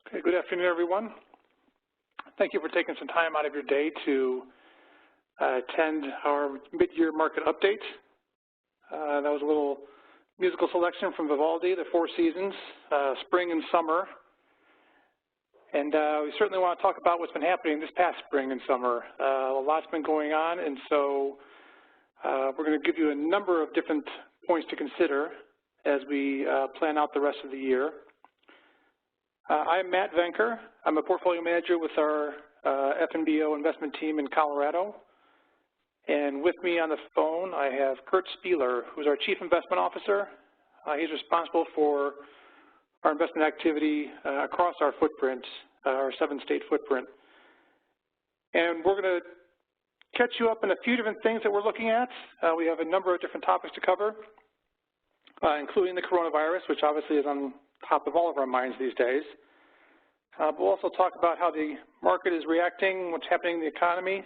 Okay, good afternoon, everyone. Thank you for taking some time out of your day to attend our mid-year market update. That was a little musical selection from Vivaldi, the Four Seasons, spring and summer. And we certainly want to talk about what's been happening this past spring and summer. A lot's been going on, and so we're going to give you a number of different points to consider as we plan out the rest of the year. I'm Matt Venker. I'm a portfolio manager with our FNBO investment team in Colorado. And with me on the phone, I have Kurt Spieler, who's our Chief Investment Officer. He's responsible for our investment activity across our footprint, our 7-state footprint. And we're going to catch you up on a few different things that we're looking at. We have a number of different topics to cover, including the coronavirus, which obviously is on top of all of our minds these days. We'll also talk about how the market is reacting, what's happening in the economy,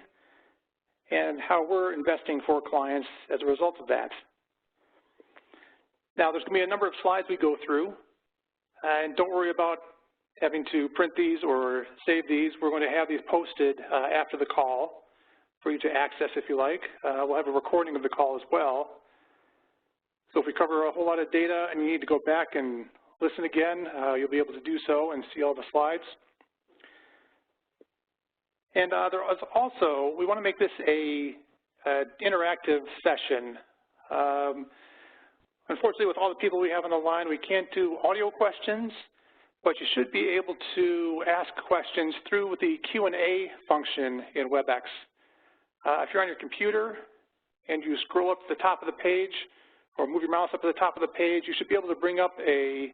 and how we're investing for clients as a result of that. Now, there's going to be a number of slides we go through, and don't worry about having to print these or save these. We're going to have these posted after the call for you to access if you like. We'll have a recording of the call as well. So if we cover a whole lot of data and you need to go back and listen again, you'll be able to do so and see all the slides. And there is also, we want to make this an interactive session. Unfortunately, with all the people we have on the line, we can't do audio questions, but you should be able to ask questions through the Q&A function in WebEx. If you're on your computer and you scroll up to the top of the page or move your mouse up to the top of the page, you should be able to bring up a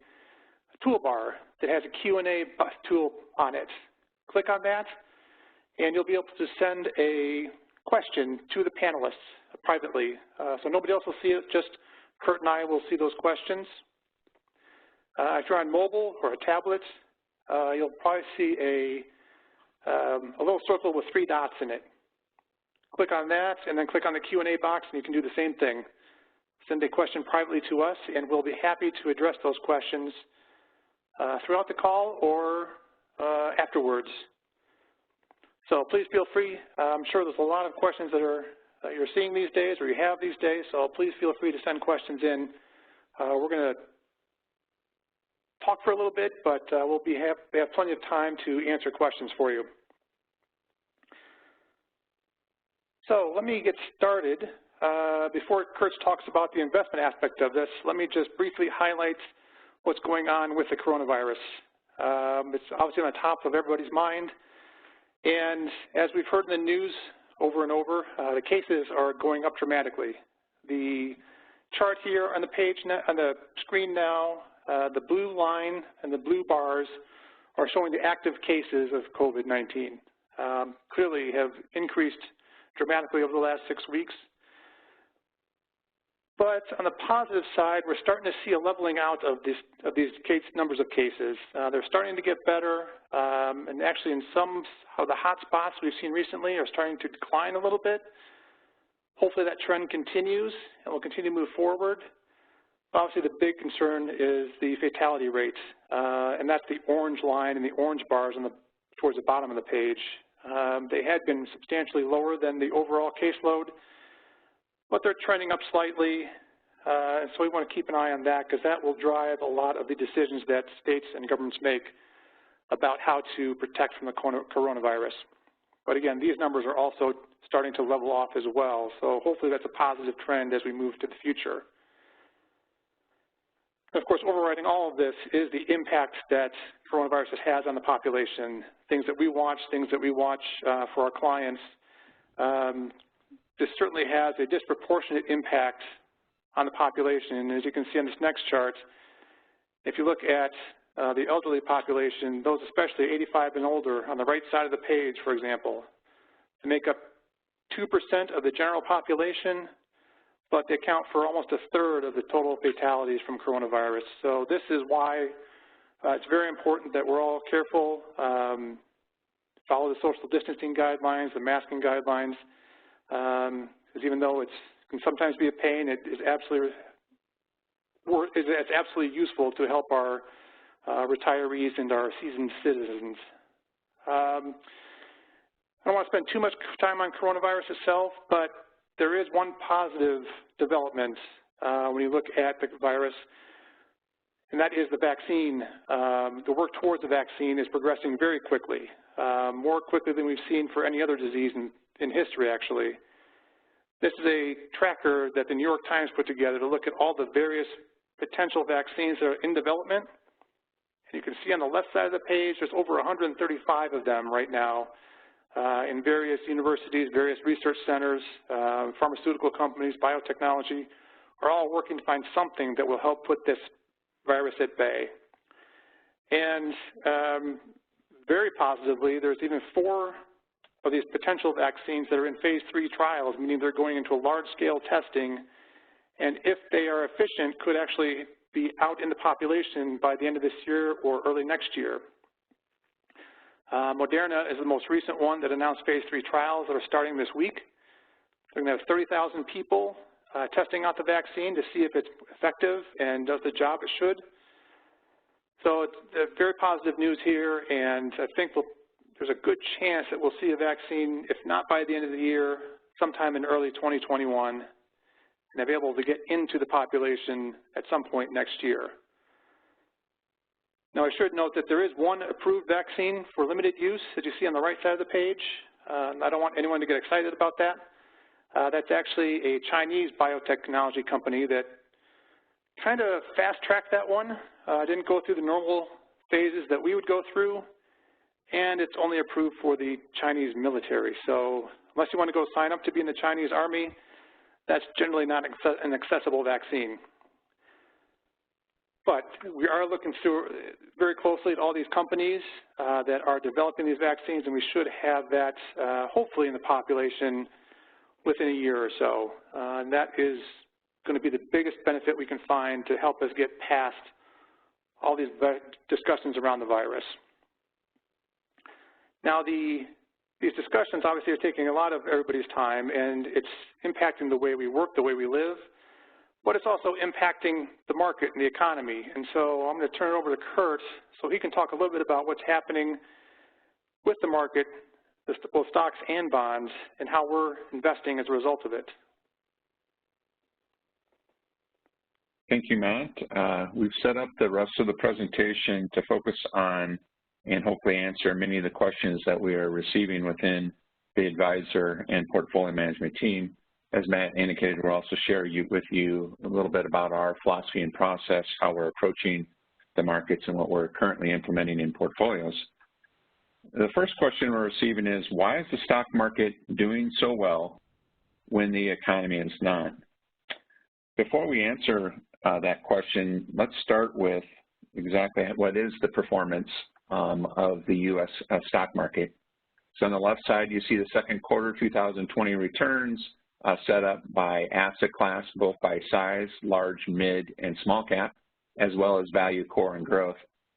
toolbar that has a Q&A tool on it. Click on that, and you'll be able to send a question to the panelists privately. So nobody else will see it, just Kurt and I will see those questions. If you're on mobile or a tablet, you'll probably see a little circle with 3 dots in it. Click on that, and then click on the Q&A box, and you can do the same thing. Send a question privately to us, and we'll be happy to address those questions throughout the call or afterwards. So please feel free. I'm sure there's a lot of questions that you're seeing these days or you have these days, so please feel free to send questions in. We're going to talk for a little bit, but we have plenty of time to answer questions for you. So let me get started. Before Kurt talks about the investment aspect of this, let me just briefly highlight what's going on with the coronavirus. It's obviously on the top of everybody's mind, and as we've heard in the news over and over, the cases are going up dramatically. The chart here on the page, on the screen now, the blue line and the blue bars are showing the active cases of COVID-19. Clearly have increased dramatically over the last 6 weeks. But on the positive side, we're starting to see a leveling out of these numbers of cases. They're starting to get better, and actually in some of the hot spots we've seen recently are starting to decline a little bit. Hopefully that trend continues and will continue to move forward. Obviously the big concern is the fatality rate, and that's the orange line and the orange bars towards the bottom of the page. They had been substantially lower than the overall caseload, but they're trending up slightly, and so we want to keep an eye on that because that will drive a lot of the decisions that states and governments make about how to protect from the coronavirus. But again, these numbers are also starting to level off as well, so hopefully that's a positive trend as we move to the future. Of course, overriding all of this is the impact that coronavirus has on the population, things that we watch for our clients. This certainly has a disproportionate impact on the population. And as you can see on this next chart, if you look at the elderly population, those especially 85 and older, on the right side of the page, for example, they make up 2% of the general population, but they account for almost 1/3 of the total fatalities from coronavirus. So this is why it's very important that we're all careful, follow the social distancing guidelines, the masking guidelines, because even though it can sometimes be a pain, it's absolutely useful to help our retirees, and our seasoned citizens. I don't want to spend too much time on coronavirus itself, but there is one positive development when you look at the virus, and that is the vaccine. The work towards the vaccine is progressing very quickly, more quickly than we've seen for any other disease in history, actually. This is a tracker that the New York Times put together to look at all the various potential vaccines that are in development. And you can see on the left side of the page, there's over 135 of them right now in various universities, various research centers, pharmaceutical companies, biotechnology, are all working to find something that will help put this virus at bay. And very positively, there's even 4 of these potential vaccines that are in phase 3 trials, meaning they're going into a large-scale testing, and if they are efficient, could actually be out in the population by the end of this year or early next year. Moderna is the most recent one that announced phase 3 trials that are starting this week. They're going to have 30,000 people testing out the vaccine to see if it's effective and does the job it should. So it's very positive news here, and I think there's a good chance that we'll see a vaccine, if not by the end of the year, sometime in early 2021, and be able to get into the population at some point next year. Now, I should note that there is one approved vaccine for limited use that you see on the right side of the page. I don't want anyone to get excited about that. That's actually a Chinese biotechnology company that kind of fast-tracked that one. Didn't go through the normal phases that we would go through, and it's only approved for the Chinese military. So unless you want to go sign up to be in the Chinese Army, that's generally not an accessible vaccine. But we are looking through very closely at all these companies that are developing these vaccines, and we should have that hopefully in the population within a year or so. And that is going to be the biggest benefit we can find to help us get past all these discussions around the virus. Now, these discussions obviously are taking a lot of everybody's time, and it's impacting the way we work, the way we live, but it's also impacting the market and the economy. And so I'm going to turn it over to Kurt so he can talk a little bit about what's happening with the market, both stocks and bonds, and how we're investing as a result of it. Thank you, Matt. We've set up the rest of the presentation to focus on and hopefully answer many of the questions that we are receiving within the advisor and portfolio management team. As Matt indicated, we'll also share with you a little bit about our philosophy and process, how we're approaching the markets, and what we're currently implementing in portfolios. The first question we're receiving is, why is the stock market doing so well when the economy is not? Before we answer that question, let's start with exactly what is the performance of the U.S. Stock market. So on the left side, you see the second quarter 2020 returns set up by asset class, both by size, large, mid, and small cap, as well as value, core, and growth.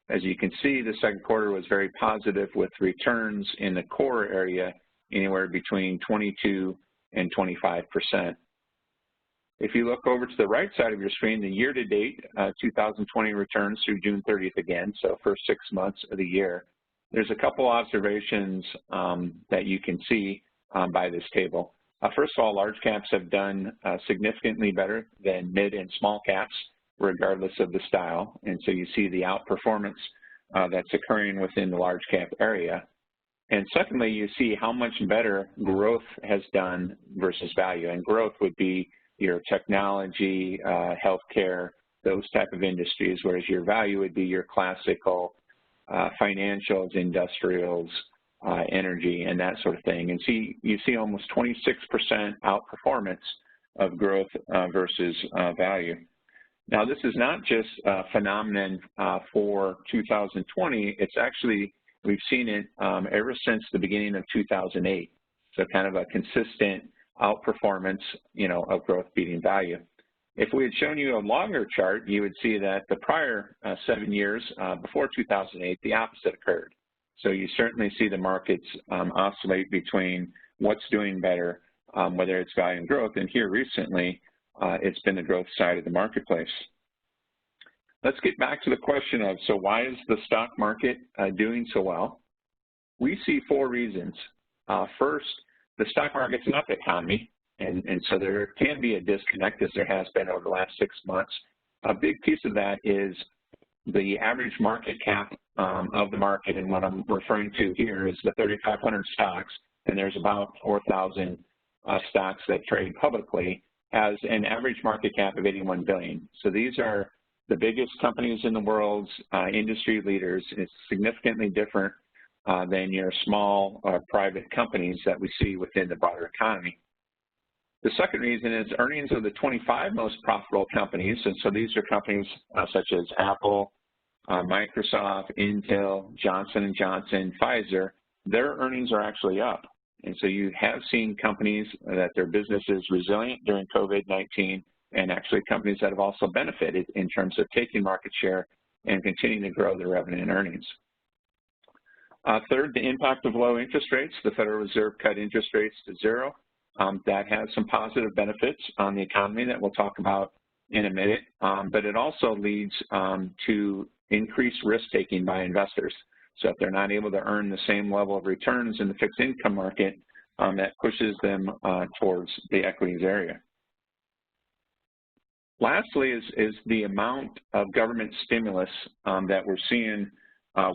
As you can see, the second quarter was very positive with returns in the core area anywhere between 22 and 25%. If you look over to the right side of your screen, the year-to-date 2020 returns through June 30th again, so first 6 months of the year, there's a couple observations that you can see by this table. First of all, large caps have done significantly better than mid and small caps, regardless of the style, and so you see the outperformance that's occurring within the large cap area. And secondly, you see how much better growth has done versus value, and growth would be your technology, healthcare, those type of industries, whereas your value would be your classical financials, industrials, energy, and that sort of thing. And you see almost 26% outperformance of growth versus value. Now, this is not just a phenomenon for 2020. It's actually, we've seen it ever since the beginning of 2008. So kind of a consistent outperformance, of growth beating value. If we had shown you a longer chart, you would see that the prior 7 years before 2008, the opposite occurred. So you certainly see the markets oscillate between what's doing better, whether it's value and growth, and here recently, it's been the growth side of the marketplace. let's get back to the question of, so why is the stock market doing so well? We see 4 reasons. First, the stock market's not the economy, and so there can be a disconnect, as there has been over the last 6 months. A big piece of that is the average market cap of the market, and what I'm referring to here is the 3,500 stocks, and there's about 4,000 stocks that trade publicly, has an average market cap of 81 billion. So these are the biggest companies in the world's industry leaders. It's significantly different than your small private companies that we see within the broader economy. The second reason is earnings of the 25 most profitable companies, and so these are companies such as Apple, Microsoft, Intel, Johnson & Johnson, Pfizer. Their earnings are actually up. And so you have seen companies that their business is resilient during COVID-19, and actually companies that have also benefited in terms of taking market share and continuing to grow their revenue and earnings. Third, the impact of low interest rates. The Federal Reserve cut interest rates to 0. That has some positive benefits on the economy that we'll talk about in a minute, but it also leads to increased risk-taking by investors. So if they're not able to earn the same level of returns in the fixed income market, that pushes them towards the equities area. Lastly is the amount of government stimulus that we're seeing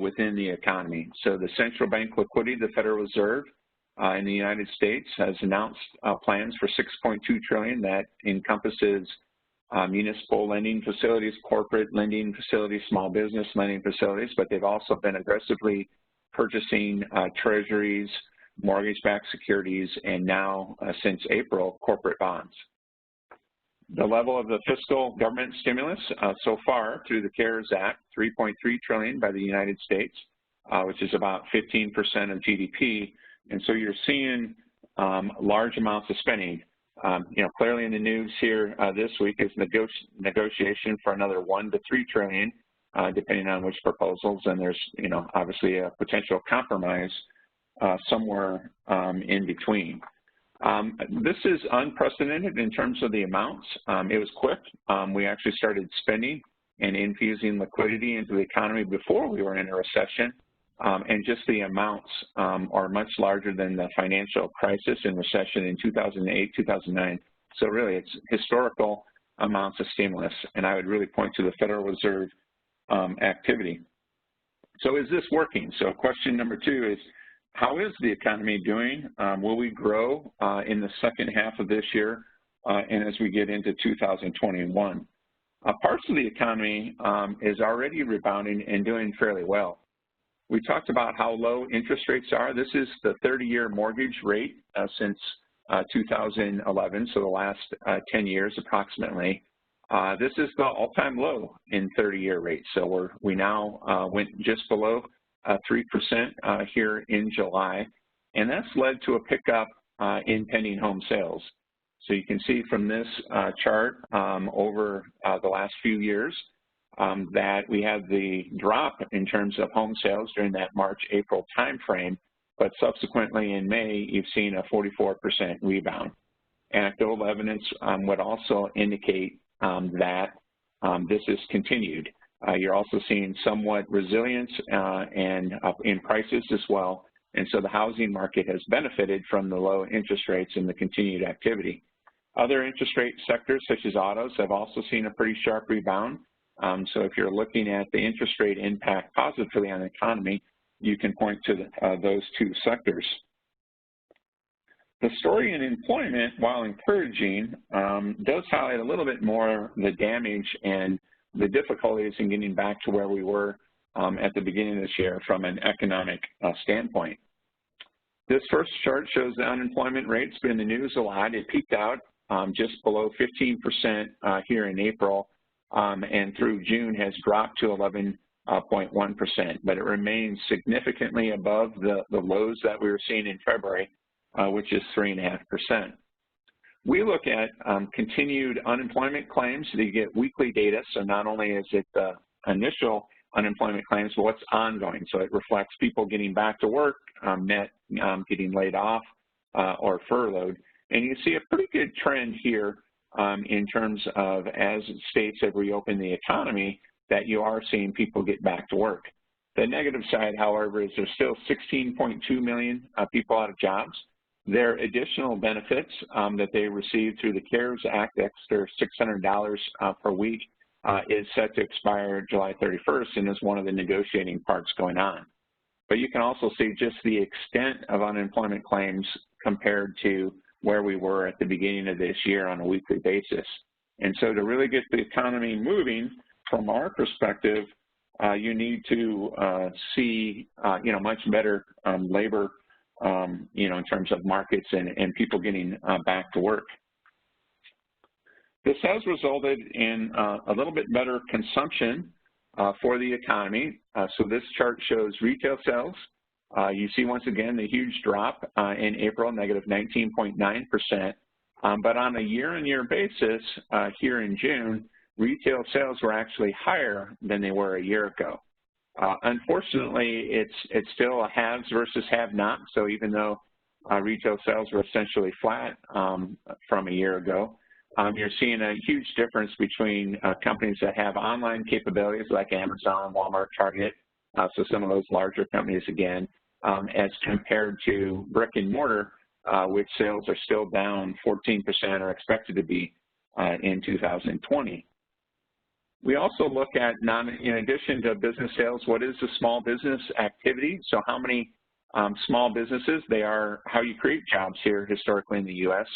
within the economy. So the central bank liquidity, the Federal Reserve in the United States has announced plans for $6.2 trillion that encompasses municipal lending facilities, corporate lending facilities, small business lending facilities, but they've also been aggressively purchasing treasuries, mortgage-backed securities, and now, since April, corporate bonds. The level of the fiscal government stimulus so far through the CARES Act, $3.3 trillion by the United States, which is about 15% of GDP. And so you're seeing large amounts of spending. Clearly in the news here this week is negotiation for another $1 to $3 trillion, depending on which proposals, and there's, obviously a potential compromise somewhere in between. This is unprecedented in terms of the amounts. It was quick. We actually started spending and infusing liquidity into the economy before we were in a recession, and just the amounts are much larger than the financial crisis and recession in 2008, 2009. So really, it's historical amounts of stimulus, and I would really point to the Federal Reserve activity. So is this working? So question number 2 is, how is the economy doing? Will we grow in the second half of this year and as we get into 2021? Parts of the economy is already rebounding and doing fairly well. We talked about how low interest rates are. This is the 30-year mortgage rate since 2011, so the last 10 years approximately. This is the all-time low in 30-year rates. So we now went just below 3% here in July, and that's led to a pickup in pending home sales. So you can see from this chart over the last few years that we have the drop in terms of home sales during that March-April timeframe, but subsequently in May, you've seen a 44% rebound. Anecdotal evidence would also indicate that this is continued. You're also seeing somewhat resilience and up in prices as well, and so the housing market has benefited from the low interest rates and the continued activity. Other interest rate sectors, such as autos, have also seen a pretty sharp rebound. So if you're looking at the interest rate impact positively on the economy, you can point to those 2 sectors. The story in employment, while encouraging, does highlight a little bit more the damage and the difficulties in getting back to where we were at the beginning of this year from an economic standpoint. This first chart shows the unemployment rate's been in the news a lot. It peaked out just below 15% here in April, and through June has dropped to 11.1%, but it remains significantly above the lows that we were seeing in February, which is 3.5%. We look at continued unemployment claims. So you get weekly data, so not only is it the initial unemployment claims, but what's ongoing. So it reflects people getting back to work, net getting laid off or furloughed. And you see a pretty good trend here in terms of as states have reopened the economy, that you are seeing people get back to work. The negative side, however, is there's still 16.2 million people out of jobs. Their additional benefits that they received through the CARES Act, extra $600 per week, is set to expire July 31st and is one of the negotiating parts going on. But you can also see just the extent of unemployment claims compared to where we were at the beginning of this year on a weekly basis. And so to really get the economy moving, from our perspective, you need to see, much better labor, in terms of markets and people getting back to work. This has resulted in a little bit better consumption for the economy. So this chart shows retail sales. You see once again the huge drop in April, negative 19.9%. But on a year-on-year basis, here in June, retail sales were actually higher than they were a year ago. Unfortunately, it's still a haves versus have-not. So even though retail sales were essentially flat from a year ago, you're seeing a huge difference between companies that have online capabilities like Amazon, Walmart, Target, so some of those larger companies again, as compared to brick and mortar, which sales are still down 14% or expected to be in 2020. We also look at, in addition to business sales, what is the small business activity? So how many small businesses, they are how you create jobs here historically in the U.S.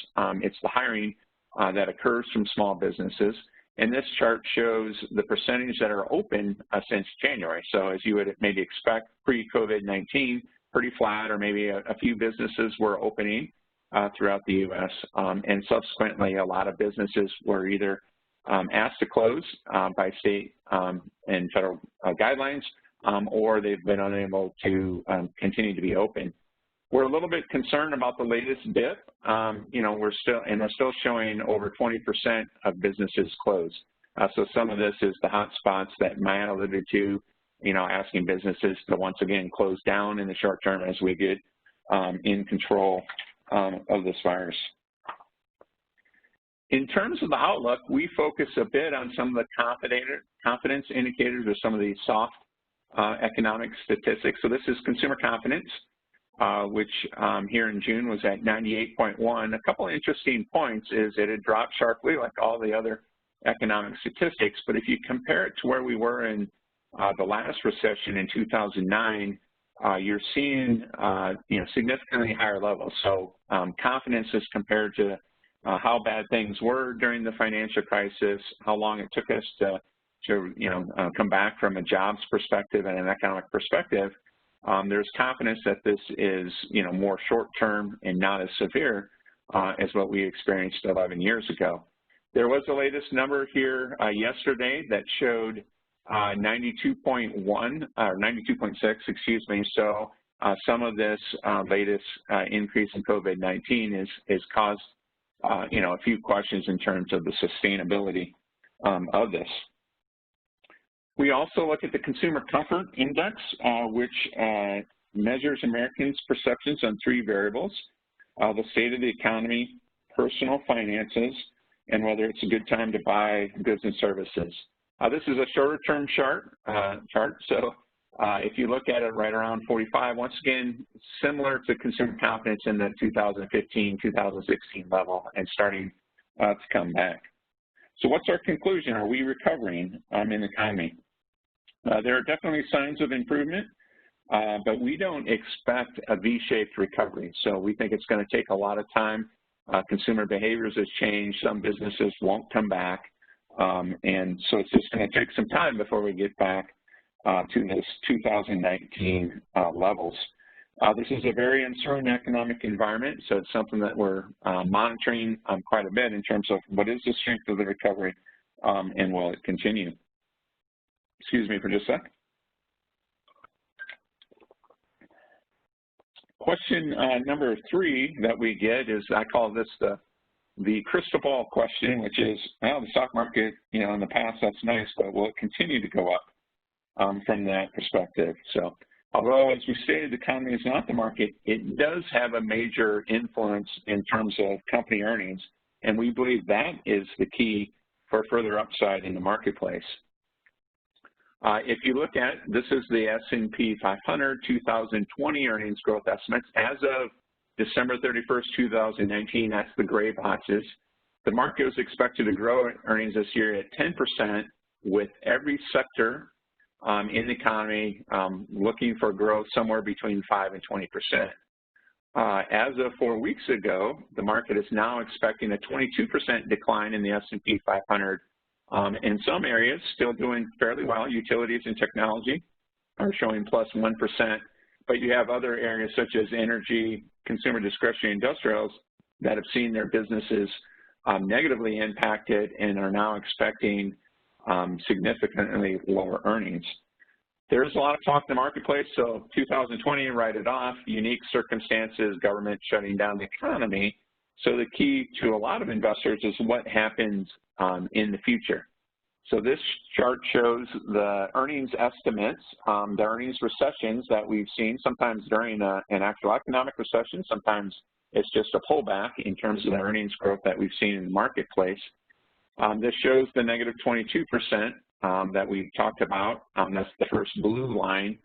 It's the hiring that occurs from small businesses. And this chart shows the percentage that are open since January. So as you would maybe expect pre-COVID-19, pretty flat, or maybe a few businesses were opening throughout the U.S. And subsequently, a lot of businesses were either asked to close by state and federal guidelines, or they've been unable to continue to be open. We're a little bit concerned about the latest dip. We're still showing over 20% of businesses closed. So some of this is the hot spots that Matt alluded to, asking businesses to once again close down in the short term as we get in control of this virus. In terms of the outlook, we focus a bit on some of the confidence indicators or some of these soft economic statistics. So this is consumer confidence, which here in June was at 98.1. A couple of interesting points is it had dropped sharply like all the other economic statistics, but if you compare it to where we were in the last recession in 2009, you're seeing significantly higher levels. So confidence is compared to how bad things were during the financial crisis, how long it took us to come back from a jobs perspective and an economic perspective. There's confidence that this is more short-term and not as severe as what we experienced 11 years ago. There was the latest number here yesterday that showed 92.1 or 92.6, excuse me. So some of this latest increase in COVID-19 is caused a few questions in terms of the sustainability of this. We also look at the Consumer Comfort Index, which measures Americans' perceptions on three variables: the state of the economy, personal finances, and whether it's a good time to buy goods and services. This is a shorter-term chart, so if you look at it right around 45, once again, similar to consumer confidence in the 2015, 2016 level and starting to come back. So what's our conclusion? Are we recovering in the economy? There are definitely signs of improvement, but we don't expect a V-shaped recovery. So we think it's going to take a lot of time. Consumer behaviors has changed. Some businesses won't come back. And so it's just going to take some time before we get back to this 2019 levels. This is a very uncertain economic environment, so it's something that we're monitoring quite a bit in terms of what is the strength of the recovery and will it continue. Excuse me for just a sec. Question number 3 that we get is, I call this the crystal ball question, which is, well, the stock market, in the past, that's nice, but will it continue to go up from that perspective? So although, as we stated, the economy is not the market, it does have a major influence in terms of company earnings, and we believe that is the key for further upside in the marketplace. If you look at, this is the S&P 500 2020 earnings growth estimates as of December 31st, 2019, that's the gray boxes. The market was expected to grow earnings this year at 10%, with every sector in the economy looking for growth somewhere between 5 and 20%. As of 4 weeks ago, the market is now expecting a 22% decline in the S&P 500. In some areas, still doing fairly well. Utilities and technology are showing plus 1%, but you have other areas such as energy, consumer discretionary industrials that have seen their businesses negatively impacted and are now expecting significantly lower earnings. There's a lot of talk in the marketplace, so 2020, write it off, unique circumstances, government shutting down the economy. So the key to a lot of investors is what happens in the future. So this chart shows the earnings estimates, the earnings recessions that we've seen, sometimes during an actual economic recession, sometimes it's just a pullback in terms of the earnings growth that we've seen in the marketplace. This shows the negative 22% that we talked about. That's the first blue line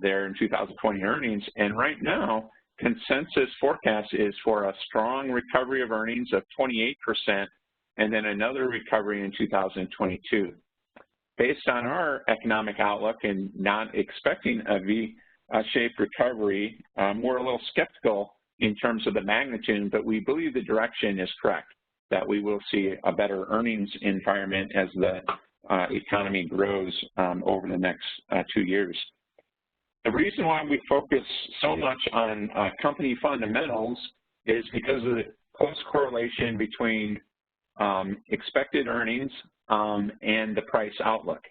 there in 2020 earnings. And right now, consensus forecast is for a strong recovery of earnings of 28%, and then another recovery in 2022. Based on our economic outlook and not expecting a V-shaped recovery, we're a little skeptical in terms of the magnitude, but we believe the direction is correct, that we will see a better earnings environment as the economy grows over the next 2 years. The reason why we focus so much on company fundamentals is because of the close correlation between expected earnings and the price outlook.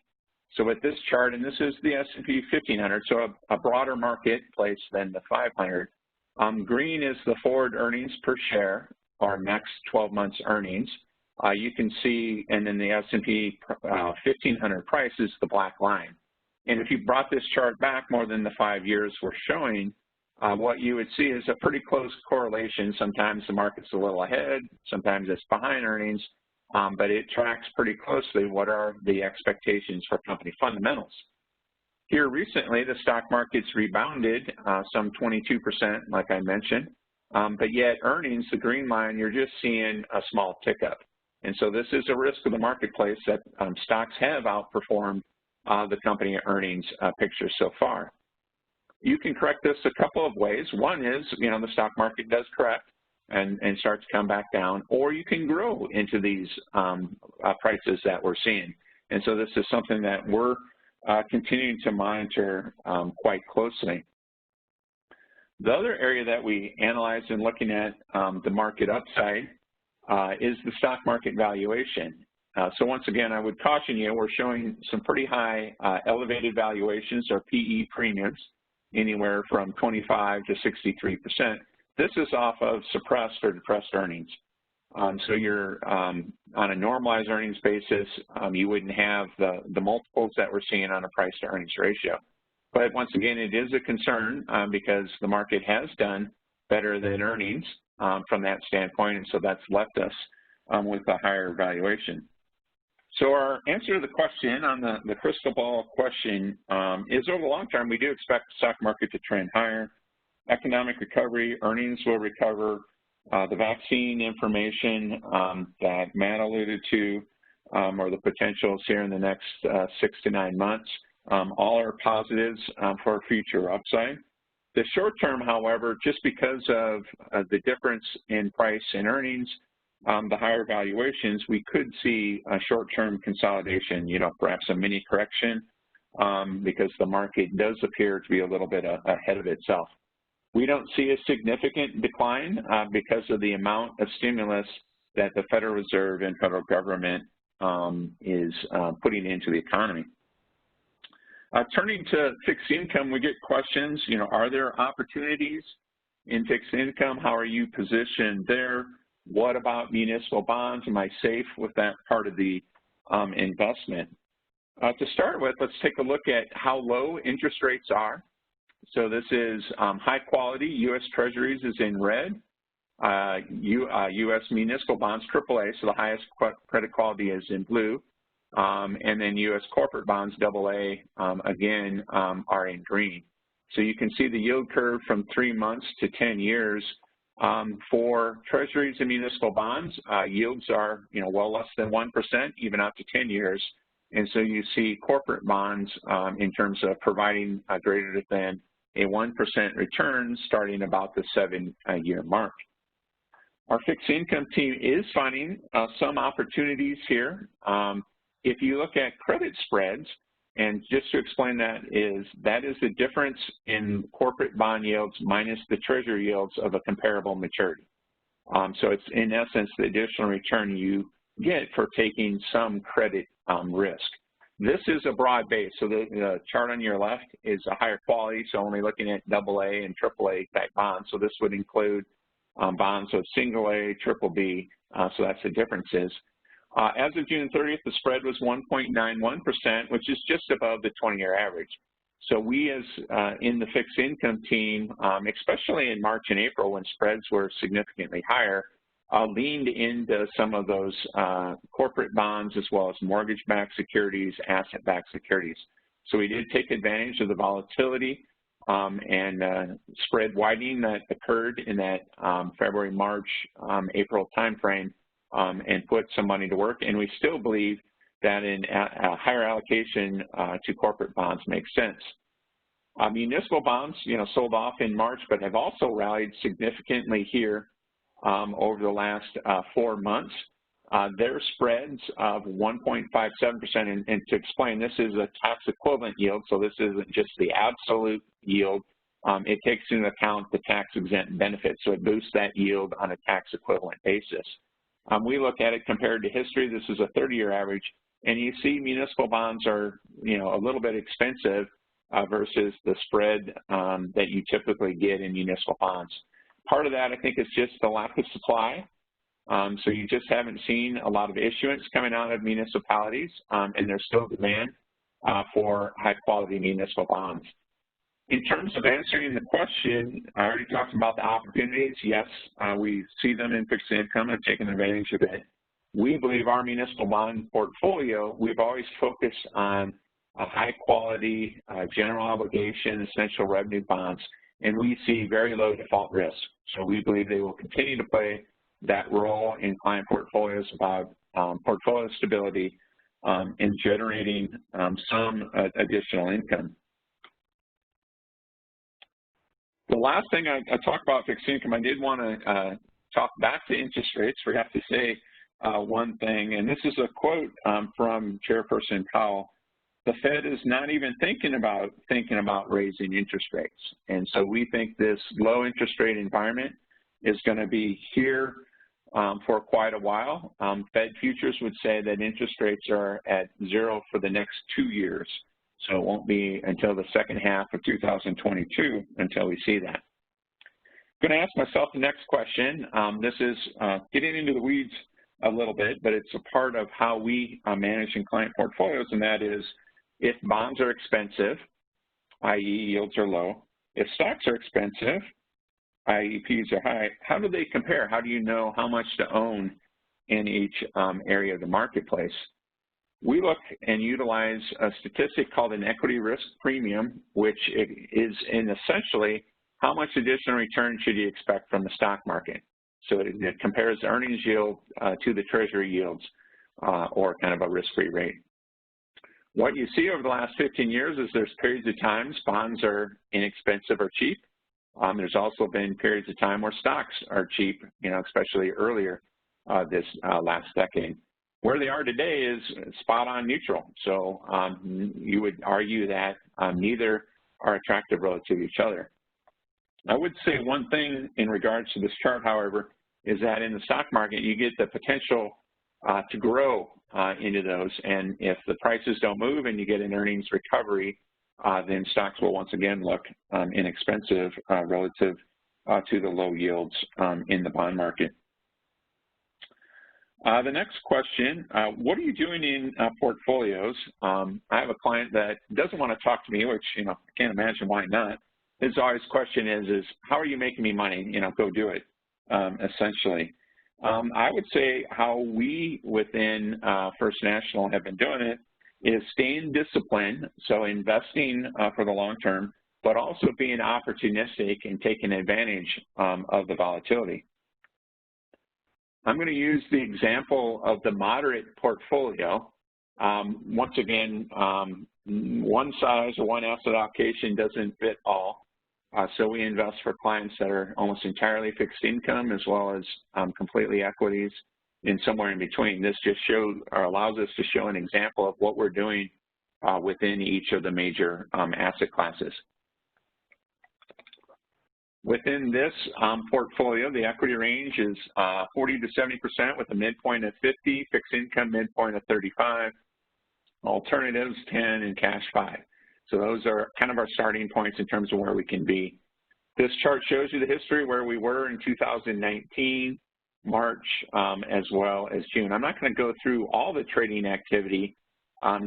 So with this chart, and this is the S&P 1500, so a broader marketplace than the 500, green is the forward earnings per share, or next 12 months earnings. You can see, and then the S&P 1500 price is the black line. And if you brought this chart back more than the 5 years we're showing, what you would see is a pretty close correlation. Sometimes the market's a little ahead, sometimes it's behind earnings, but it tracks pretty closely what are the expectations for company fundamentals. Here recently, the stock market's rebounded some 22%, like I mentioned, but yet earnings, the green line, you're just seeing a small tick up. And so this is a risk of the marketplace that stocks have outperformed the company earnings picture so far. You can correct this a couple of ways. One is, the stock market does correct and start to come back down, or you can grow into these prices that we're seeing. And so this is something that we're continuing to monitor quite closely. The other area that we analyze in looking at the market upside is the stock market valuation. So once again, I would caution you, we're showing some pretty high elevated valuations, or PE premiums, anywhere from 25 to 63%. This is off of suppressed or depressed earnings. So you're on a normalized earnings basis, you wouldn't have the multiples that we're seeing on a price to earnings ratio. But once again, it is a concern because the market has done better than earnings from that standpoint, and so that's left us with a higher valuation. So our answer to the question on the crystal ball question is, over the long term, we do expect the stock market to trend higher. Economic recovery, earnings will recover. The vaccine information that Matt alluded to, or the potentials here in the next 6 to 9 months, all are positives for future upside. The short term, however, just because of the difference in price and earnings, the higher valuations, we could see a short-term consolidation, perhaps a mini correction, because the market does appear to be a little bit ahead of itself. We don't see a significant decline because of the amount of stimulus that the Federal Reserve and federal government is putting into the economy. Turning to fixed income, we get questions, are there opportunities in fixed income? How are you positioned there? What about municipal bonds? Am I safe with that part of the investment? To start with, let's take a look at how low interest rates are. So this is high quality U.S. Treasuries is in red, U.S. municipal bonds, AAA, so the highest credit quality is in blue. and then U.S. corporate bonds, AA, again, are in green. So you can see the yield curve from 3 months to 10 years. For treasuries and municipal bonds, yields are, well less than 1%, even out to 10 years. And so you see corporate bonds in terms of providing greater than a 1% return starting about the 7-year mark. Our fixed income team is finding some opportunities here. If you look at credit spreads, and just to explain that is the difference in corporate bond yields minus the treasury yields of a comparable maturity. So it's in essence the additional return you get for taking some credit risk. This is a broad base, so the chart on your left is a higher quality, so only looking at AA and AAA type bonds. So this would include bonds of single A, triple B, so that's the differences. As of June 30th, the spread was 1.91%, which is just above the 20-year average. So we as in the fixed income team, especially in March and April when spreads were significantly higher, leaned into some of those corporate bonds as well as mortgage-backed securities, asset-backed securities. So we did take advantage of the volatility and spread widening that occurred in that February, March, April timeframe and put some money to work. And we still believe that a higher allocation to corporate bonds makes sense. Municipal bonds, sold off in March, but have also rallied significantly here over the last 4 months. Their spreads of 1.57%, and to explain, this is a tax equivalent yield, so this isn't just the absolute yield. It takes into account the tax exempt benefits, so it boosts that yield on a tax equivalent basis. We look at it compared to history. This is a 30-year average, and you see municipal bonds are, a little bit expensive versus the spread that you typically get in municipal bonds. Part of that, I think, is just the lack of supply. So you just haven't seen a lot of issuance coming out of municipalities, and there's still demand for high-quality municipal bonds. In terms of answering the question, I already talked about the opportunities. Yes, we see them in fixed income and taking advantage of it. We believe our municipal bond portfolio, we've always focused on a high-quality general obligation, essential revenue bonds, and we see very low default risk. So we believe they will continue to play that role in client portfolios about portfolio stability and generating some additional income. The last thing I talked about fixed income, I did want to talk back to interest rates. Forgot to say one thing, and this is a quote from Chairperson Powell. The Fed is not even thinking about raising interest rates, and so we think this low interest rate environment is going to be here for quite a while. Fed futures would say that interest rates are at 0 for the next 2 years. So it won't be until the second half of 2022 until we see that. I'm going to ask myself the next question. This is getting into the weeds a little bit, but it's a part of how we manage in client portfolios, and that is if bonds are expensive, i.e. yields are low, if stocks are expensive, i.e. P's are high, how do they compare? How do you know how much to own in each area of the marketplace? We look and utilize a statistic called an equity risk premium, which is essentially how much additional return should you expect from the stock market. So it compares the earnings yield to the treasury yields or kind of a risk-free rate. What you see over the last 15 years is there's periods of times bonds are inexpensive or cheap. There's also been periods of time where stocks are cheap, especially earlier this last decade. Where they are today is spot on neutral. So you would argue that neither are attractive relative to each other. I would say one thing in regards to this chart, however, is that in the stock market, you get the potential to grow into those. And if the prices don't move and you get an earnings recovery, then stocks will once again look inexpensive relative to the low yields in the bond market. The next question, what are you doing in portfolios? I have a client that doesn't want to talk to me, which, I can't imagine why not. His always question is how are you making me money? Go do it, essentially. I would say how we within First National have been doing it is staying disciplined, so investing for the long term, but also being opportunistic and taking advantage of the volatility. I'm going to use the example of the moderate portfolio. Once again, one size or one asset allocation doesn't fit all. So we invest for clients that are almost entirely fixed income as well as completely equities and somewhere in between. This just allows us to show an example of what we're doing within each of the major asset classes. Within this portfolio, the equity range is 40 to 70% with a midpoint of 50, fixed income midpoint of 35, alternatives 10, and cash 5. So those are kind of our starting points in terms of where we can be. This chart shows you the history where we were in 2019, March, as well as June. I'm not going to go through all the trading activity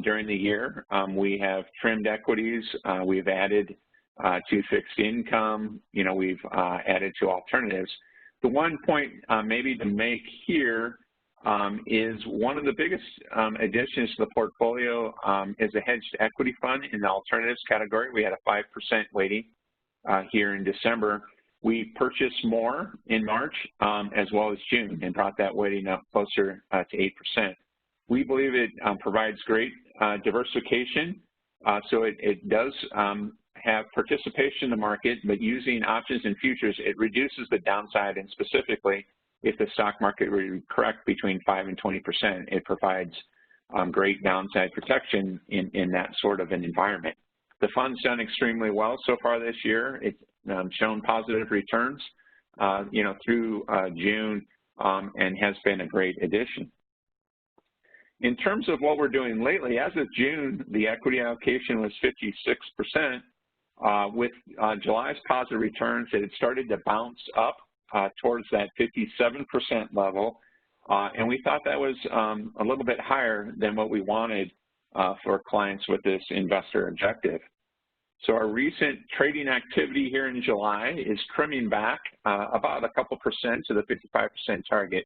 during the year. We have trimmed equities. We've added to fixed income. We've added to alternatives. The one point maybe to make here is one of the biggest additions to the portfolio is a hedged equity fund in the alternatives category. We had a 5% weighting here in December. We purchased more in March as well as June and brought that weighting up closer to 8%. We believe it provides great diversification, so it does have participation in the market, but using options and futures, it reduces the downside, and specifically, if the stock market were to correct between 5 and 20%, it provides great downside protection in that sort of an environment. The fund's done extremely well so far this year. It's shown positive returns, through June, and has been a great addition. In terms of what we're doing lately, as of June, the equity allocation was 56%. With July's positive returns, it had started to bounce up towards that 57% level, and we thought that was a little bit higher than what we wanted for clients with this investor objective. So our recent trading activity here in July is trimming back about a couple percent to the 55% target,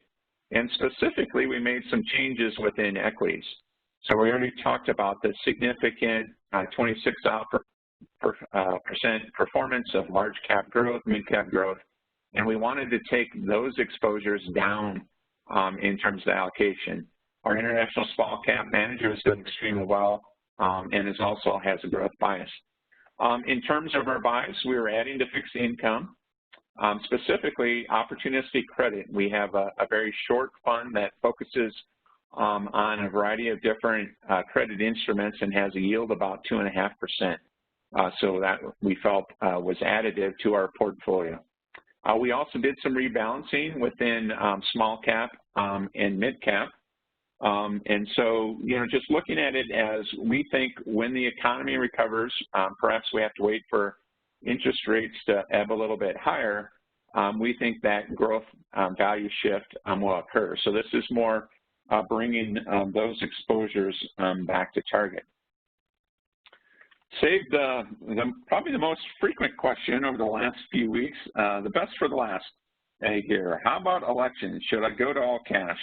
and specifically we made some changes within equities. So we already talked about the significant 26% performance of large cap growth, mid cap growth, and we wanted to take those exposures down in terms of the allocation. Our international small cap manager is doing extremely well and also has a growth bias. In terms of our buys, we are adding to fixed income, specifically opportunistic credit. We have a very short fund that focuses on a variety of different credit instruments and has a yield about 2.5%. So that we felt was additive to our portfolio. We also did some rebalancing within small cap and mid cap. And so, just looking at it as we think when the economy recovers, perhaps we have to wait for interest rates to ebb a little bit higher. We think that growth value shift will occur. So this is more bringing those exposures back to target. Saved probably the most frequent question over the last few weeks, the best for the last here. How about elections? Should I go to all cash?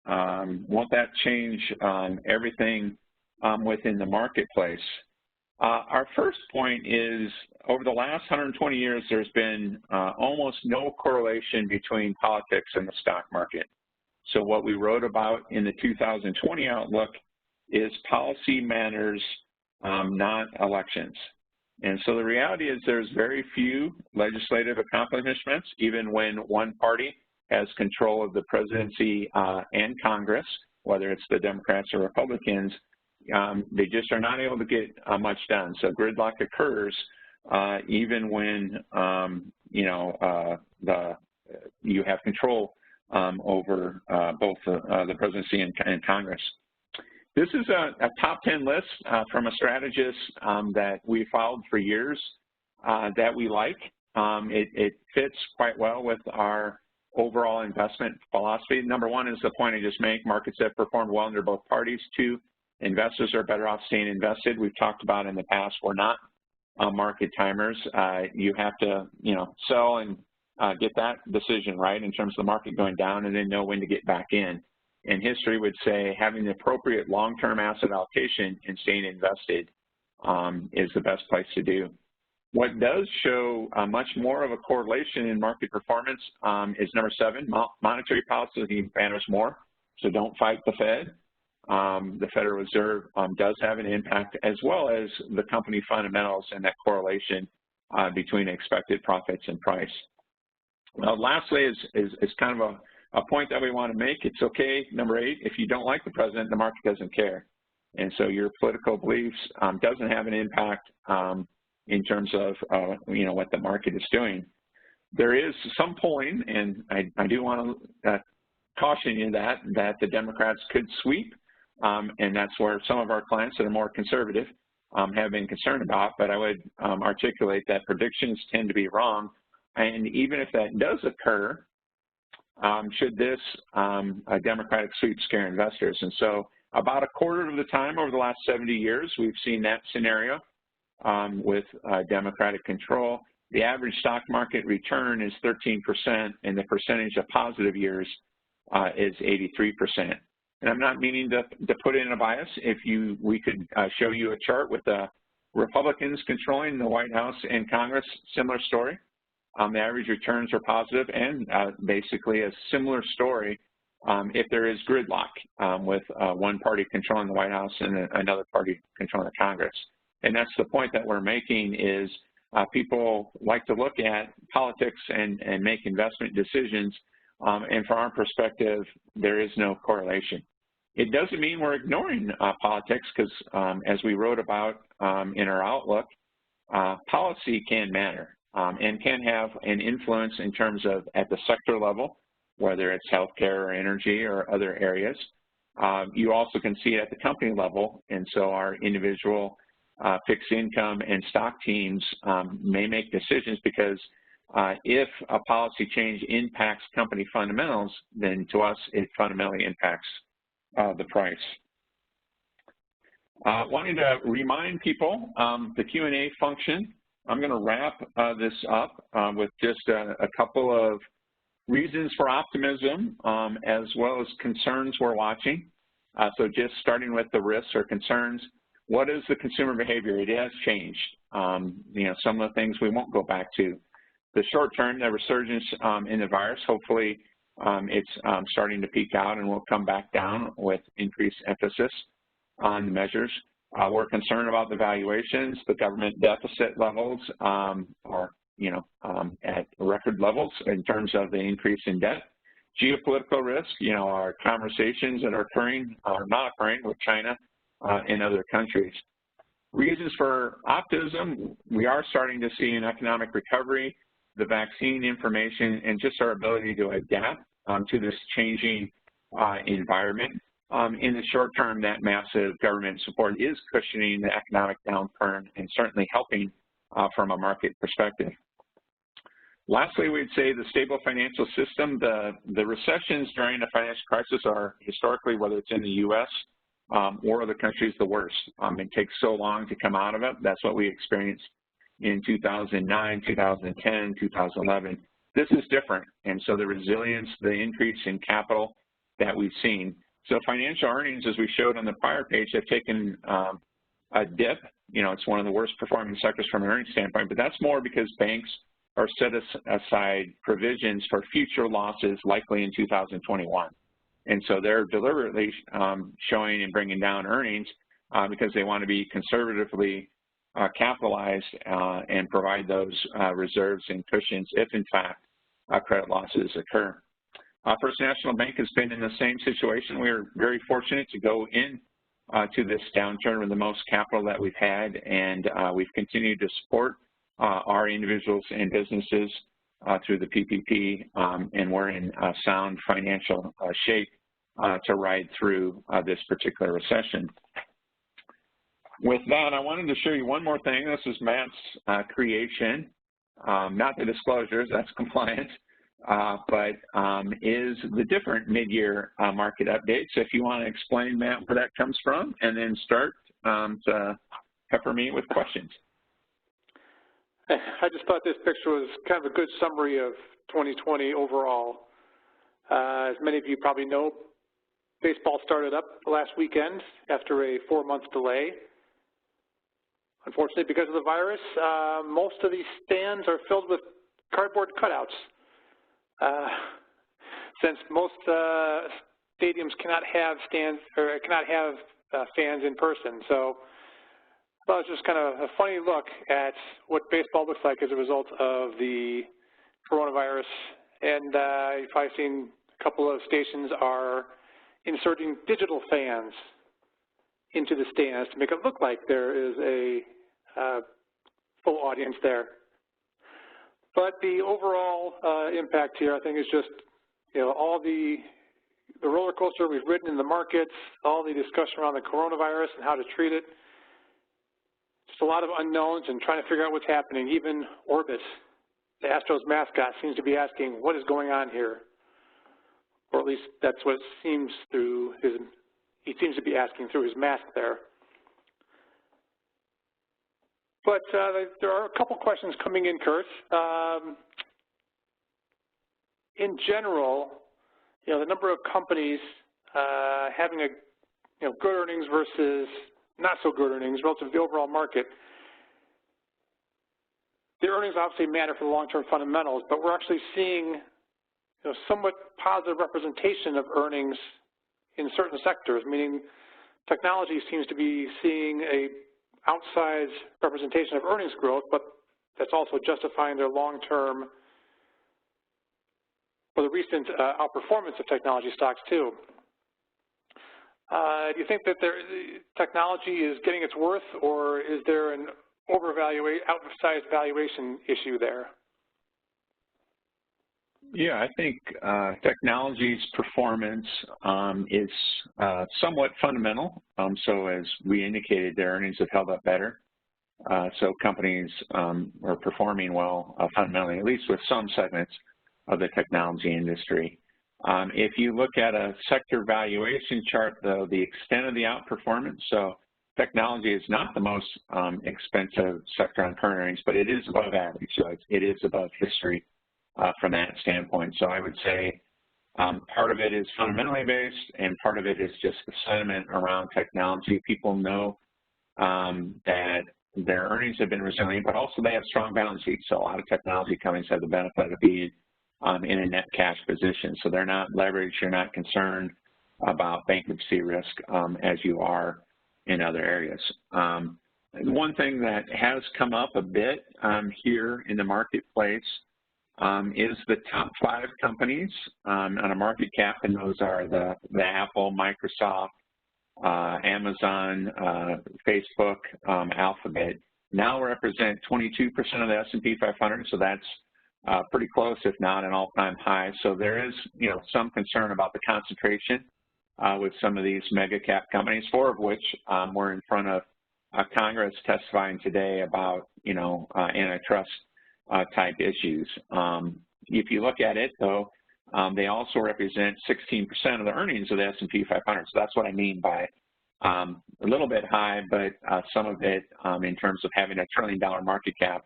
Won't that change everything within the marketplace? Our first point is over the last 120 years, there's been almost no correlation between politics and the stock market. So what we wrote about in the 2020 outlook is policy matters, not elections. And so the reality is there's very few legislative accomplishments, even when one party has control of the presidency and Congress, whether it's the Democrats or Republicans. They just are not able to get much done. So gridlock occurs even when you have control over both the presidency and Congress. This is a top 10 list from a strategist that we followed for years that we like. It fits quite well with our overall investment philosophy. Number one is the point I just made, markets that perform well under both parties. Two, investors are better off staying invested. We've talked about in the past, we're not market timers. You have to, sell and get that decision right in terms of the market going down and then know when to get back in. And history would say having the appropriate long-term asset allocation and staying invested is the best place to do. What does show much more of a correlation in market performance is number 7, monetary policy matters more, so don't fight the Fed. The Federal Reserve does have an impact, as well as the company fundamentals and that correlation between expected profits and price. Lastly is kind of a point that we want to make. It's okay, number 8, if you don't like the president, the market doesn't care. And so your political beliefs doesn't have an impact in terms of what the market is doing. There is some polling, and I do want to caution you that the Democrats could sweep, and that's where some of our clients that are more conservative have been concerned about, but I would articulate that predictions tend to be wrong, and even if that does occur, should this a Democratic sweep scare investors? And so about a quarter of the time over the last 70 years, we've seen that scenario with Democratic control. The average stock market return is 13%, and the percentage of positive years is 83%. And I'm not meaning to put in a bias. We could show you a chart with Republicans controlling the White House and Congress, similar story. The average returns are positive, and basically a similar story if there is gridlock with one party controlling the White House and another party controlling the Congress. And that's the point that we're making is people like to look at politics and make investment decisions, and from our perspective, there is no correlation. It doesn't mean we're ignoring politics because as we wrote about in our outlook, policy can matter and can have an influence in terms of at the sector level, whether it's healthcare or energy or other areas. You also can see it at the company level, and so our individual fixed income and stock teams may make decisions because if a policy change impacts company fundamentals, then to us it fundamentally impacts the price. Wanting to remind people the Q&A function. I'm going to wrap this up with just a couple of reasons for optimism as well as concerns we're watching. So just starting with the risks or concerns. What is the consumer behavior? It has changed. Some of the things we won't go back to. The short term, the resurgence in the virus, hopefully it's starting to peak out and will come back down with increased emphasis on the measures. We're concerned about the valuations, the government deficit levels are at record levels in terms of the increase in debt. Geopolitical risk, our conversations that are occurring or not occurring with China in other countries. Reasons for optimism, we are starting to see an economic recovery, the vaccine information, and just our ability to adapt to this changing environment. In the short term, that massive government support is cushioning the economic downturn and certainly helping from a market perspective. Lastly, we'd say the stable financial system, the recessions during the financial crisis are historically, whether it's in the U.S., or other countries, the worst. It takes so long to come out of it. That's what we experienced in 2009, 2010, 2011. This is different, and so the resilience, the increase in capital that we've seen. So financial earnings, as we showed on the prior page, have taken a dip. It's one of the worst performing sectors from an earnings standpoint, but that's more because banks are set aside provisions for future losses likely in 2021. And so they're deliberately showing and bringing down earnings because they want to be conservatively capitalized and provide those reserves and cushions if, in fact, credit losses occur. First National Bank has been in the same situation. We're very fortunate to go in to this downturn with the most capital that we've had, and we've continued to support our individuals and businesses through the PPP, and we're in sound financial shape to ride through this particular recession. With that, I wanted to show you one more thing. This is Matt's creation, not the disclosures, that's compliance, but is the different mid-year market update. So if you want to explain, Matt, where that comes from, and then start to pepper me with questions. I just thought this picture was kind of a good summary of 2020 overall. As many of you probably know, baseball started up last weekend after a 4-month delay. Unfortunately, because of the virus, most of these stands are filled with cardboard cutouts. Since most stadiums cannot have stands or cannot have fans in person, so well, it's just kind of a funny look at what baseball looks like as a result of the coronavirus. And you've probably seen a couple of stations are inserting digital fans into the stands to make it look like there is a full audience there. But the overall impact here, I think, is just, all the roller coaster we've ridden in the markets, all the discussion around the coronavirus and how to treat it. Just a lot of unknowns and trying to figure out what's happening. Even Orbis, the Astros mascot, seems to be asking, what is going on here? Or at least that's what it seems through he seems to be asking through his mask there. But there are a couple questions coming in, Kurt. In general, the number of companies having good earnings versus not so good earnings relative to the overall market, the earnings obviously matter for the long-term fundamentals, but we're actually seeing somewhat positive representation of earnings in certain sectors, meaning technology seems to be seeing a outsized representation of earnings growth, but that's also justifying their long-term or the recent outperformance of technology stocks too. Do you think that technology is getting its worth, or is there an outsized valuation issue there? Yeah, I think technology's performance is somewhat fundamental. So as we indicated, their earnings have held up better. So companies are performing well fundamentally, at least with some segments of the technology industry. If you look at a sector valuation chart, though, the extent of the outperformance, so technology is not the most expensive sector on current earnings, but it is above average. So it is above history from that standpoint. So I would say part of it is fundamentally based, and part of it is just the sentiment around technology. People know that their earnings have been resilient, but also they have strong balance sheets. So a lot of technology companies have the benefit of being in a net cash position. So they're not leveraged, you're not concerned about bankruptcy risk as you are in other areas. One thing that has come up a bit here in the marketplace is the top 5 companies on a market cap, and those are the Apple, Microsoft, Amazon, Facebook, Alphabet, now represent 22% of the S&P 500, so that's pretty close, if not an all-time high. So there is, some concern about the concentration with some of these mega cap companies, 4 of which were in front of Congress testifying today about, antitrust type issues. If you look at it, though, they also represent 16% of the earnings of the S&P 500. So that's what I mean by a little bit high, but some of it in terms of having $1 trillion market cap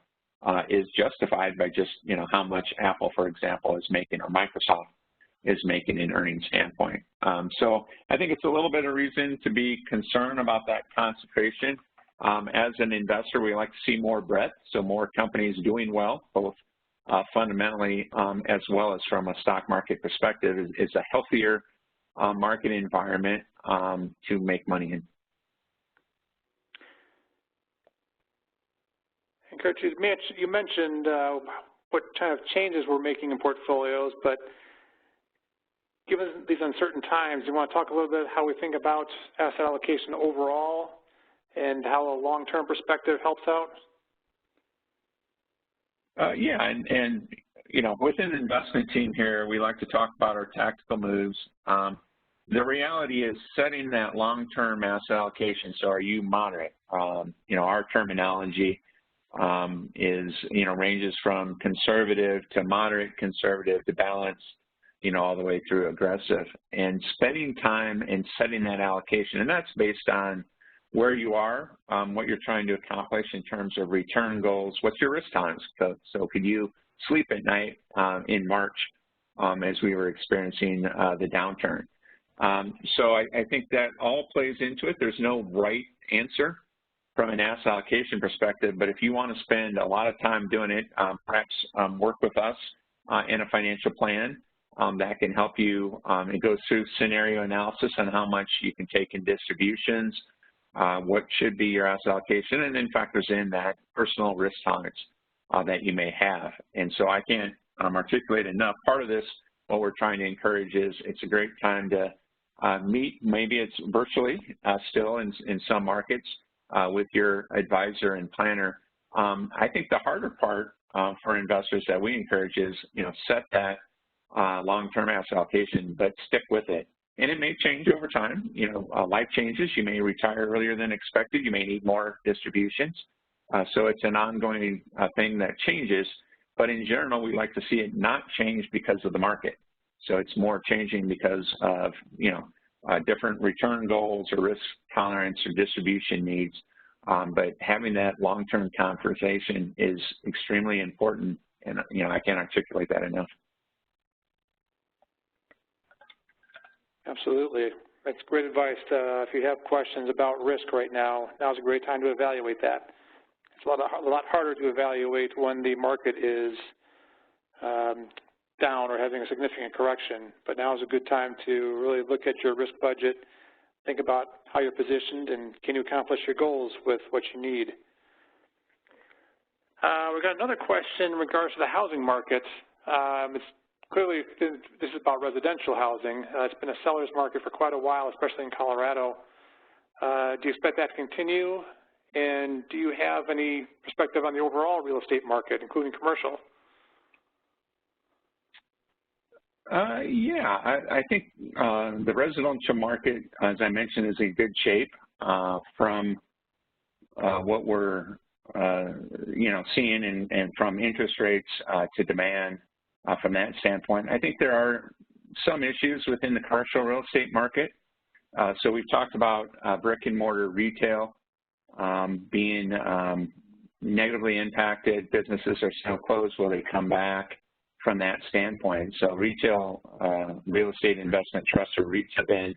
is justified by just, how much Apple, for example, is making, or Microsoft is making in earnings standpoint. So I think it's a little bit of reason to be concerned about that concentration. As an investor, we like to see more breadth, so more companies doing well, both fundamentally as well as from a stock market perspective, is a healthier market environment to make money in. And Kurt, you mentioned what kind of changes we're making in portfolios, but given these uncertain times, you want to talk a little bit how we think about asset allocation overall and how a long-term perspective helps out? Yeah, and within the investment team here, we like to talk about our tactical moves. The reality is setting that long-term asset allocation. So are you moderate? Our terminology is, ranges from conservative to moderate, conservative to balanced, all the way through aggressive. And spending time and setting that allocation, and that's based on where you are, what you're trying to accomplish in terms of return goals, what's your risk tolerance? So could you sleep at night in March as we were experiencing the downturn. So I think that all plays into it. There's no right answer from an asset allocation perspective, but if you want to spend a lot of time doing it, perhaps work with us in a financial plan that can help you. It goes through scenario analysis on how much you can take in distributions, what should be your asset allocation, and then factors in that personal risk tolerance that you may have. And so I can't articulate enough. Part of this, what we're trying to encourage is it's a great time to meet, maybe it's virtually still in some markets, with your advisor and planner. I think the harder part for investors that we encourage is, set that long-term asset allocation, but stick with it. And it may change over time. Life changes. You may retire earlier than expected. You may need more distributions. So it's an ongoing thing that changes. But in general, we like to see it not change because of the market. So it's more changing because of, different return goals or risk tolerance or distribution needs. But having that long-term conversation is extremely important, and I can't articulate that enough. Absolutely. That's great advice. If you have questions about risk right now, now's a great time to evaluate that. It's a lot harder to evaluate when the market is down or having a significant correction, but now is a good time to really look at your risk budget, think about how you're positioned, and can you accomplish your goals with what you need. We've got another question in regards to the housing market. It's clearly, this is about residential housing. It's been a seller's market for quite a while, especially in Colorado. Do you expect that to continue? And do you have any perspective on the overall real estate market, including commercial? Yeah, I think the residential market, as I mentioned, is in good shape from what we're, seeing and from interest rates to demand from that standpoint. I think there are some issues within the commercial real estate market. So we've talked about brick and mortar retail being negatively impacted. Businesses are still closed. Will they come back from that standpoint? So retail real estate investment trusts or REITs have been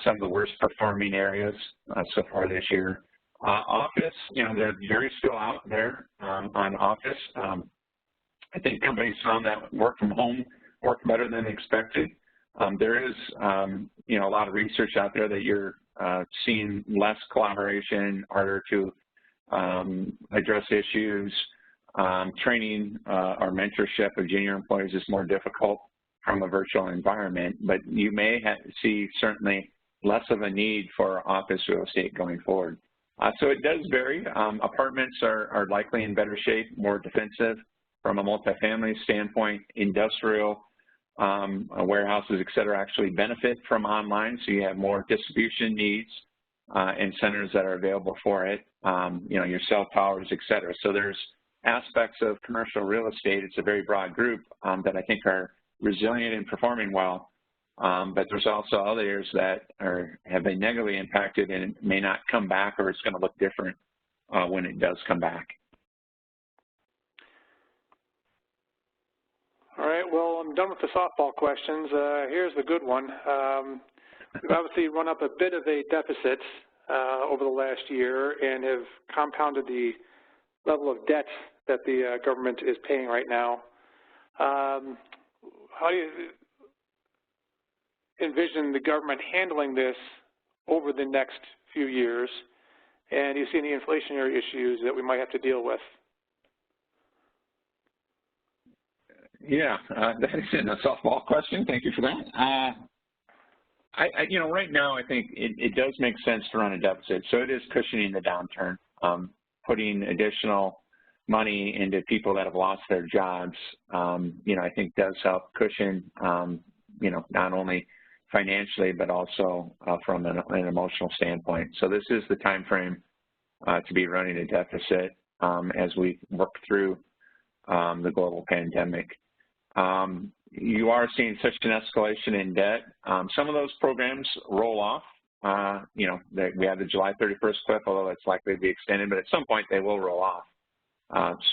some of the worst performing areas so far this year. Office, they're very still out there on office. I think companies found that work from home worked better than expected. There is, a lot of research out there that you're seeing less collaboration, harder to address issues. Training or mentorship of junior employees is more difficult from a virtual environment, but you may see certainly less of a need for office real estate going forward. So it does vary. Apartments are likely in better shape, more defensive from a multifamily standpoint. Industrial warehouses, et cetera, actually benefit from online, so you have more distribution needs and centers that are available for it, your cell towers, et cetera. So there's aspects of commercial real estate. It's a very broad group that I think are resilient and performing well, but there's also other areas that have been negatively impacted and may not come back, or it's going to look different when it does come back. All right, well, I'm done with the softball questions. Here's the good one. We've obviously run up a bit of a deficit over the last year and have compounded the level of debt that the government is paying right now. How do you envision the government handling this over the next few years? And do you see any inflationary issues that we might have to deal with? Yeah, that is a softball question. Thank you for that. Right now I think it does make sense to run a deficit. So it is cushioning the downturn, putting additional money into people that have lost their jobs, I think does help cushion, not only financially, but also from an emotional standpoint. So this is the time frame to be running a deficit as we work through the global pandemic. You are seeing such an escalation in debt. Some of those programs roll off. We have the July 31st cliff, although it's likely to be extended, but at some point they will roll off.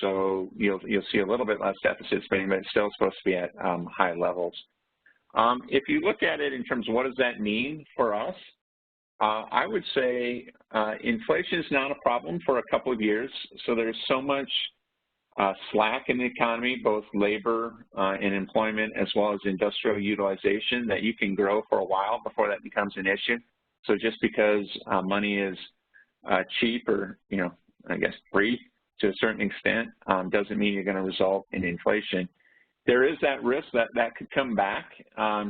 So you'll see a little bit less deficit spending, but it's still supposed to be at high levels. If you look at it in terms of what does that mean for us, I would say inflation is not a problem for a couple of years. So there's so much slack in the economy, both labor and employment, as well as industrial utilization, that you can grow for a while before that becomes an issue. So just because money is cheap or, I guess free to a certain extent, doesn't mean you're going to result in inflation. There is that risk that could come back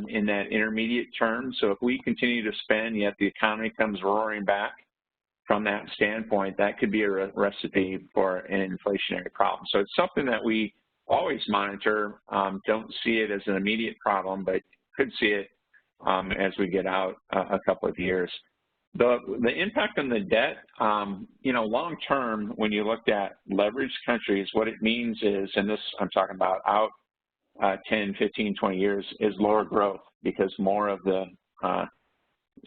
in that intermediate term. So if we continue to spend, yet the economy comes roaring back from that standpoint, that could be a recipe for an inflationary problem. So it's something that we always monitor. Don't see it as an immediate problem, but could see it as we get out a couple of years. The impact on the debt, long term, when you looked at leveraged countries, what it means is, and this I'm talking about out 10, 15, 20 years, is lower growth, because more of the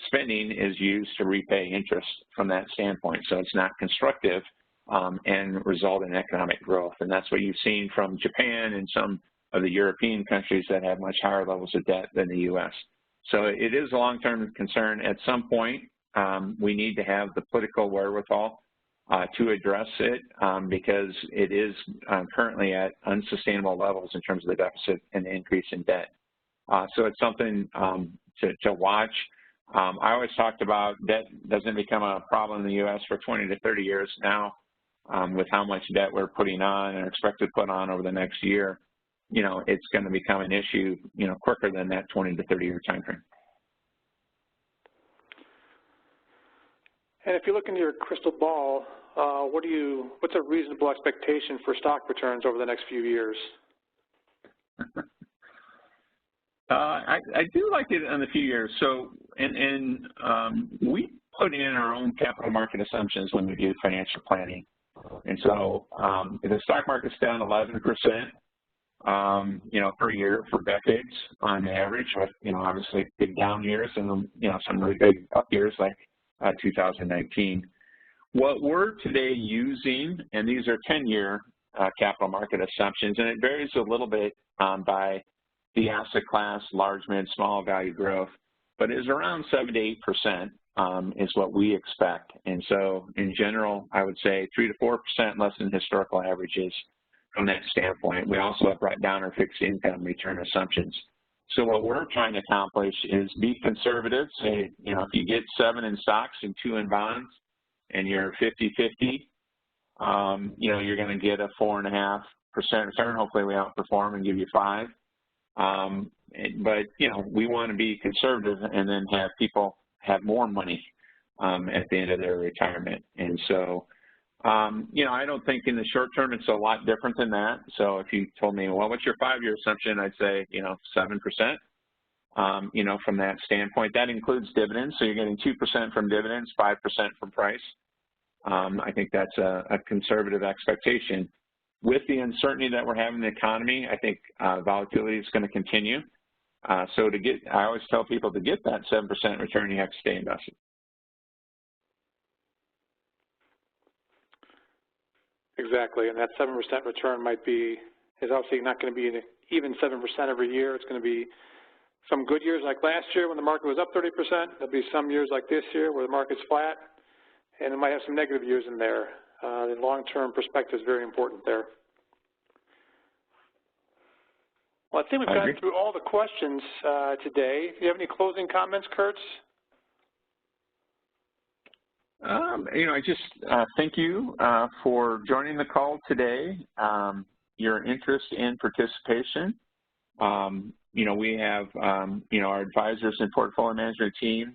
spending is used to repay interest from that standpoint. So it's not constructive and result in economic growth. And that's what you've seen from Japan and some of the European countries that have much higher levels of debt than the U.S. So it is a long-term concern. At some point, we need to have the political wherewithal to address it because it is currently at unsustainable levels in terms of the deficit and the increase in debt. So it's something to watch. I always talked about debt doesn't become a problem in the U.S. for 20 to 30 years now. With how much debt we're putting on and expect to put on over the next year, it's going to become an issue, quicker than that 20 to 30-year time frame. And if you look into your crystal ball, what's a reasonable expectation for stock returns over the next few years? I do like it in a few years. So, we put in our own capital market assumptions when we do financial planning. And so, if the stock market's down 11%, per year for decades on average, with, obviously big down years and, some really big up years like 2019. What we're today using, and these are 10-year capital market assumptions, and it varies a little bit by the asset class, large, mid, small value growth, but is around 7 to 8% is what we expect. And so in general, I would say 3 to 4% less than historical averages from that standpoint. We also have brought down our fixed income return assumptions. So what we're trying to accomplish is be conservative. Say, if you get 7 in stocks and 2 in bonds and you're 50-50, you're going to get a 4.5% return. Hopefully we outperform and give you 5. But, we want to be conservative and then have people have more money at the end of their retirement. And so, I don't think in the short term it's a lot different than that. So if you told me, well, what's your 5-year assumption? I'd say, 7%, from that standpoint. That includes dividends. So you're getting 2% from dividends, 5% from price. I think that's a conservative expectation. With the uncertainty that we're having in the economy, I think volatility is going to continue. So I always tell people to get that 7% return, you have to stay invested. Exactly, and that 7% return is obviously not going to be an even 7% every year. It's going to be some good years like last year when the market was up 30%. There'll be some years like this year where the market's flat, and it might have some negative years in there. The long-term perspective is very important there. Well, I think we've gotten through all the questions today. Do you have any closing comments, Kurtz? I just thank you for joining the call today, your interest and participation. We have, our advisors and portfolio management team,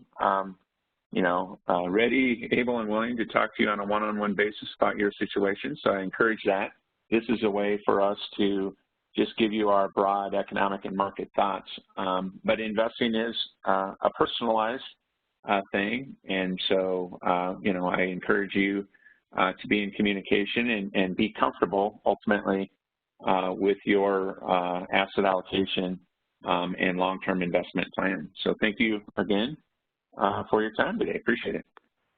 ready, able, and willing to talk to you on a one-on-one basis about your situation. So I encourage that. This is a way for us to just give you our broad economic and market thoughts. But investing is a personalized thing. And so, I encourage you to be in communication and be comfortable ultimately with your asset allocation and long-term investment plan. So thank you again for your time today. Appreciate it.